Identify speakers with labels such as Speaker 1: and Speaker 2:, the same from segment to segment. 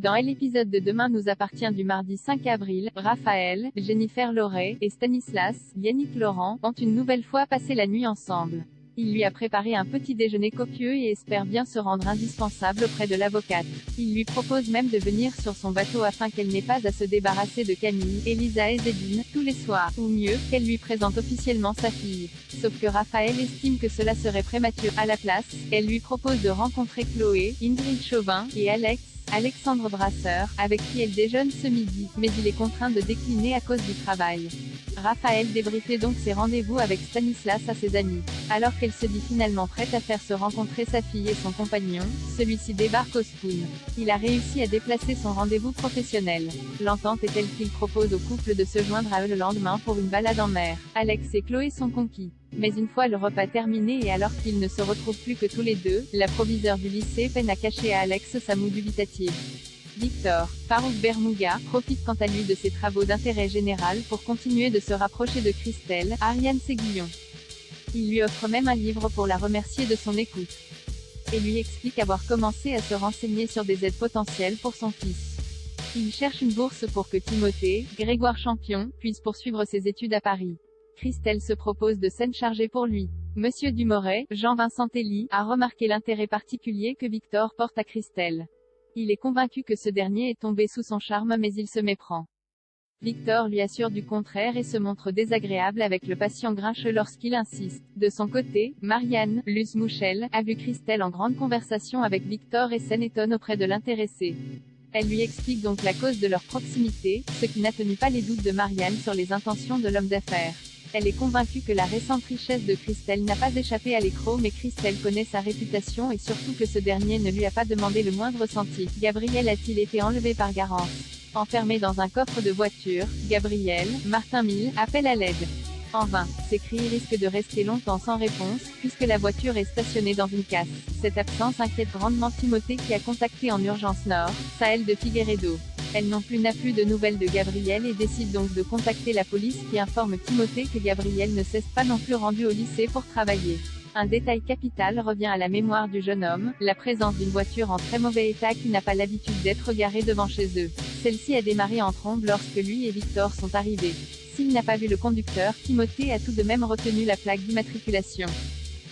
Speaker 1: Dans l'épisode de Demain nous appartient du mardi 5 avril, Raphaël, Jennifer Lorey et Stanislas, Yannick Laurent, ont une nouvelle fois passé la nuit ensemble. Il lui a préparé un petit déjeuner copieux et espère bien se rendre indispensable auprès de l'avocate. Il lui propose même de venir sur son bateau afin qu'elle n'ait pas à se débarrasser de Camille, Elisa et Zédine, tous les soirs, ou mieux, qu'elle lui présente officiellement sa fille. Sauf que Raphaël estime que cela serait prématuré. À la place, elle lui propose de rencontrer Chloé, Ingrid Chauvin, et Alexandre Brasseur, avec qui elle déjeune ce midi, mais il est contraint de décliner à cause du travail. Raphaël débriefait donc ses rendez-vous avec Stanislas à ses amis. Alors qu'elle se dit finalement prête à faire se rencontrer sa fille et son compagnon, celui-ci débarque au Spoon. Il a réussi à déplacer son rendez-vous professionnel. L'entente est telle qu'il propose au couple de se joindre à eux le lendemain pour une balade en mer. Alex et Chloé sont conquis. Mais une fois le repas terminé et alors qu'ils ne se retrouvent plus que tous les deux, la proviseure du lycée peine à cacher à Alex sa moue dubitative. Victor, Farouk Bermouga, profite quant à lui de ses travaux d'intérêt général pour continuer de se rapprocher de Christelle, Ariane Séguillon. Il lui offre même un livre pour la remercier de son écoute. Et lui explique avoir commencé à se renseigner sur des aides potentielles pour son fils. Il cherche une bourse pour que Timothée, Grégoire Champion, puisse poursuivre ses études à Paris. Christelle se propose de scènes chargées pour lui. Monsieur Dumoret, Jean-Vincent Telly, a remarqué l'intérêt particulier que Victor porte à Christelle. Il est convaincu que ce dernier est tombé sous son charme mais il se méprend. Victor lui assure du contraire et se montre désagréable avec le patient grincheux lorsqu'il insiste. De son côté, Marianne, Luce Mouchel, a vu Christelle en grande conversation avec Victor et s'en étonne auprès de l'intéressé. Elle lui explique donc la cause de leur proximité, ce qui n'a tenu pas les doutes de Marianne sur les intentions de l'homme d'affaires. Elle est convaincue que la récente richesse de Christelle n'a pas échappé à l'écro mais Christelle connaît sa réputation et surtout que ce dernier ne lui a pas demandé le moindre centime. Gabriel a-t-il été enlevé par Garance? Enfermé dans un coffre de voiture, Gabriel, Martin Mille, appelle à l'aide. En vain, ses cris risquent de rester longtemps sans réponse, puisque la voiture est stationnée dans une casse. Cette absence inquiète grandement Timothée qui a contacté en urgence Nord, Saël de Figueredo. Elle non plus n'a plus de nouvelles de Gabriel et décide donc de contacter la police qui informe Timothée que Gabriel ne cesse pas non plus rendu au lycée pour travailler. Un détail capital revient à la mémoire du jeune homme, la présence d'une voiture en très mauvais état qui n'a pas l'habitude d'être garée devant chez eux. Celle-ci a démarré en trombe lorsque lui et Victor sont arrivés. S'il n'a pas vu le conducteur, Timothée a tout de même retenu la plaque d'immatriculation.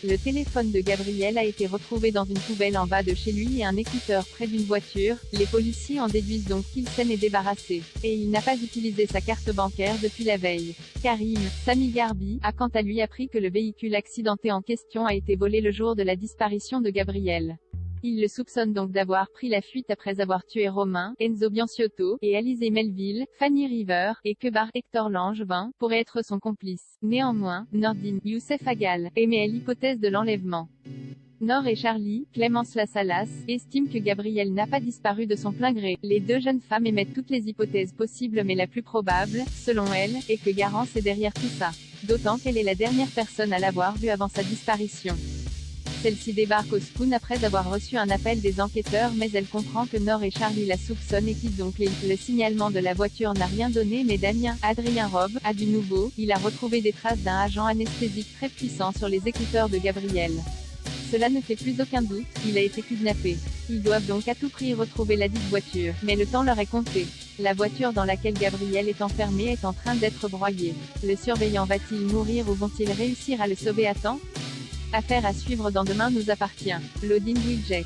Speaker 1: Le téléphone de Gabriel a été retrouvé dans une poubelle en bas de chez lui et un écouteur près d'une voiture. Les policiers en déduisent donc qu'il s'en est débarrassé. Et il n'a pas utilisé sa carte bancaire depuis la veille. Karim, Sami Garbi, a quant à lui appris que le véhicule accidenté en question a été volé le jour de la disparition de Gabriel. Il le soupçonne donc d'avoir pris la fuite après avoir tué Romain, Enzo Bianciotto, et Alizé Melville, Fanny River, et que Hector Langevin pourrait être son complice. Néanmoins, Nordine, Youssef Agal, émet l'hypothèse de l'enlèvement. Nord et Charlie, Clémence Lassalas, estiment que Gabriel n'a pas disparu de son plein gré. Les deux jeunes femmes émettent toutes les hypothèses possibles mais la plus probable, selon elles, est que Garance est derrière tout ça. D'autant qu'elle est la dernière personne à l'avoir vu avant sa disparition. Celle-ci débarque au Spoon après avoir reçu un appel des enquêteurs mais elle comprend que Nord et Charlie la soupçonnent et quittent donc l'île. Le signalement de la voiture n'a rien donné mais Adrien Robe, a du nouveau. Il a retrouvé des traces d'un agent anesthésique très puissant sur les écouteurs de Gabriel. Cela ne fait plus aucun doute, il a été kidnappé. Ils doivent donc à tout prix retrouver ladite voiture, mais le temps leur est compté. La voiture dans laquelle Gabriel est enfermé est en train d'être broyée. Le surveillant va-t-il mourir ou vont-ils réussir à le sauver à temps? Affaire à suivre dans Demain nous appartient. Loading Widget.